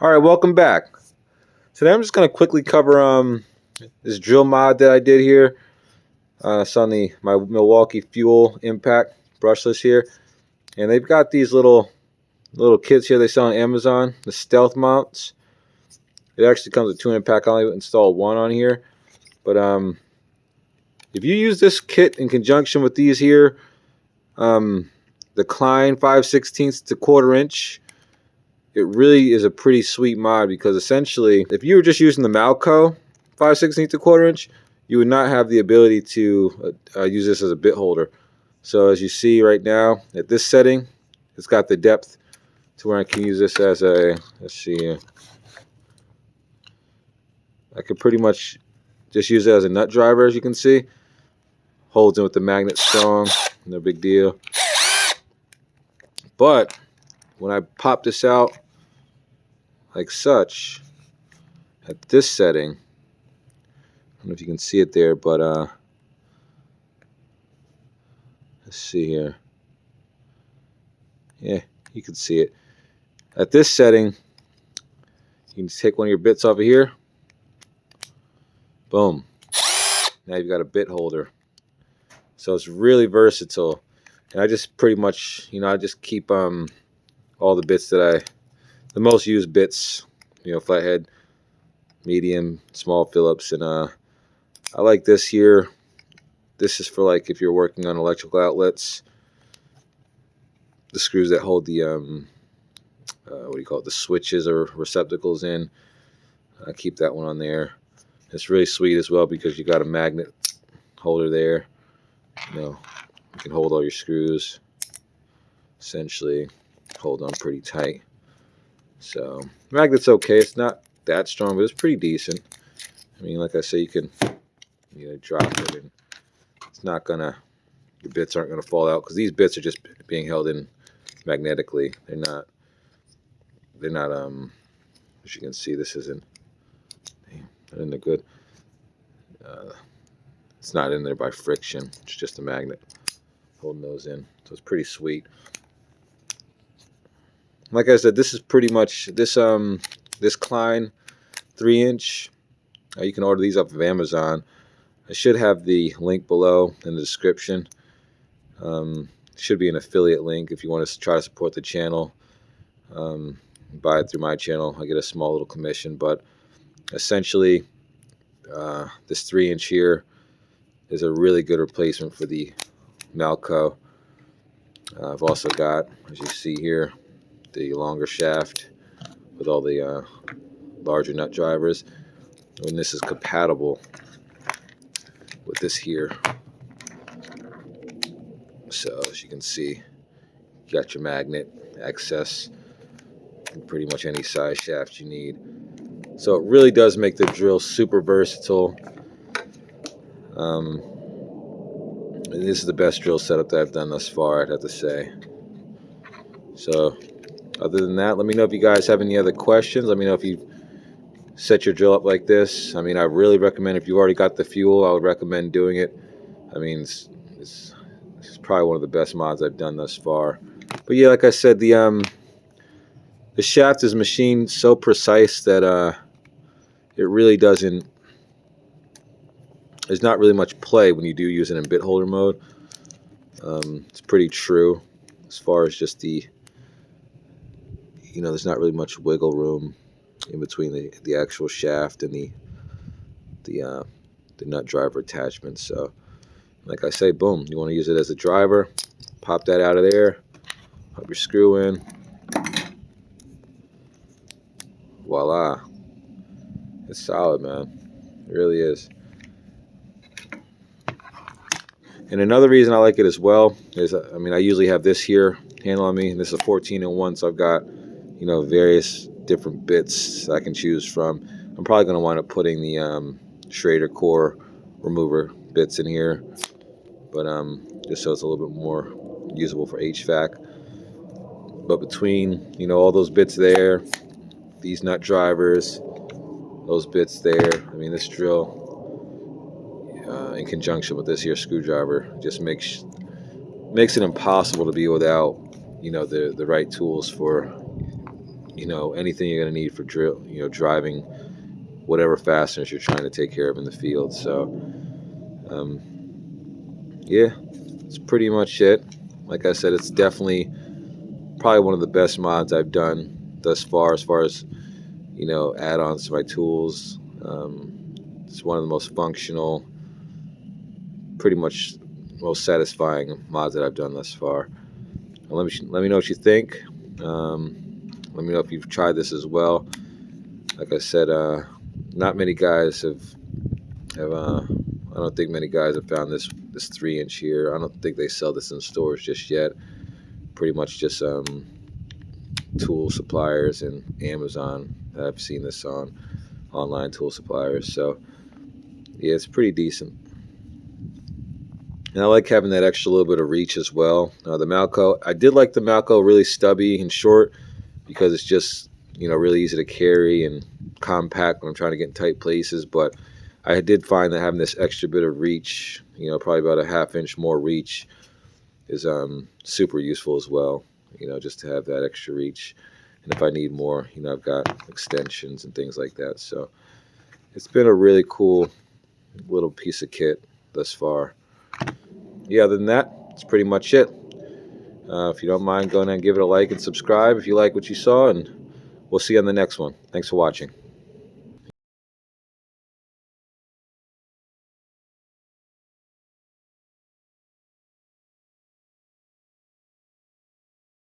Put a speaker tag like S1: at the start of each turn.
S1: All right, welcome back. Today I'm just going to quickly cover this drill mod that I did here. It's on my Milwaukee Fuel impact brushless here, and they've got these little kits here they sell on Amazon, the Steathmounts. It actually comes with 2 impact. I only installed 1 on here, but if you use this kit in conjunction with these here, the Klein 5/16 to 1/4 inch. It really is a pretty sweet mod because essentially, if you were just using the Malco 5/16 to 1/4 inch, you would not have the ability to use this as a bit holder. So as you see right now, at this setting, it's got the depth to where I can use this as a, let's see, I could pretty much just use it as a nut driver, as you can see. Holds in with the magnet strong, no big deal. But when I pop this out like such, at this setting, I don't know if you can see it there, but let's see here. Yeah, you can see it. At this setting, you can just take one of your bits off of here. Boom. Now you've got a bit holder. So it's really versatile. And I just pretty much, I just keep all the bits that the most used bits, flathead, medium, small Phillips, and I like this here. This is for like if you're working on electrical outlets, the screws that hold the what do you call it, the switches or receptacles in. I keep that one on there. It's really sweet as well because you got a magnet holder there. You can hold all your screws. Essentially, hold on pretty tight. So magnet's okay. It's not that strong, but it's pretty decent. I mean, like I say, you can drop it, and it's not gonna. Your bits aren't gonna fall out because these bits are just being held in magnetically. They're not. As you can see, this isn't. Not in there good. It's not in there by friction. It's just a magnet holding those in. So it's pretty sweet. Like I said, this is pretty much this Klein 3-inch. You can order these off of Amazon. I should have the link below in the description. Should be an affiliate link if you want to try to support the channel. Buy it through my channel. I get a small little commission, but essentially this 3-inch here is a really good replacement for the Malco. I've also got, as you see here, the longer shaft with all the larger nut drivers, and this is compatible with this here. So as you can see, you got your magnet access in pretty much any size shaft you need. So it really does make the drill super versatile. And this is the best drill setup that I've done thus far, I'd have to say. So other than that, let me know if you guys have any other questions. Let me know if you set your drill up like this. I mean, I really recommend, if you've already got the fuel, I would recommend doing it. I mean, it's probably one of the best mods I've done thus far. But yeah, like I said, the shaft is machined so precise that it really doesn't. There's not really much play when you do use it in bit holder mode. It's pretty true as far as just the. There's not really much wiggle room in between the actual shaft and the nut driver attachment. So, like I say, boom, you want to use it as a driver, pop that out of there, pop your screw in, voila, it's solid, man. It really is. And another reason I like it as well is, I mean, I usually have this here handle on me, and this is a 14-in-1, so I've got various different bits I can choose from. I'm probably going to wind up putting the Schrader core remover bits in here, but just so it's a little bit more usable for HVAC. But between all those bits there, these nut drivers, those bits there, I mean, this drill in conjunction with this here screwdriver just makes it impossible to be without the right tools for you know, anything you're going to need for driving whatever fasteners you're trying to take care of in the field. So yeah, that's pretty much it. Like I said, it's definitely probably one of the best mods I've done thus far, as you know, add-ons to my tools. It's one of the most functional, pretty much most satisfying mods that I've done thus far. And let me know what you think. Let me know if you've tried this as well. Like I said, not many guys have I don't think many guys have found this 3-inch here. I don't think they sell this in stores just yet. Pretty much just tool suppliers and Amazon that I've seen this on, online tool suppliers. So yeah, it's pretty decent. And I like having that extra little bit of reach as well. The Malco, I did like the Malco really stubby and short because it's just, you know, really easy to carry and compact when I'm trying to get in tight places. But I did find that having this extra bit of reach, you know, probably about a 1/2 inch more reach, is super useful as well. You know, just to have that extra reach. And if I need more, you know, I've got extensions and things like that. So it's been a really cool little piece of kit thus far. Yeah, other than that, that's pretty much it. If you don't mind, go ahead and give it a like and subscribe if you like what you saw, and we'll see you on the next one. Thanks for watching.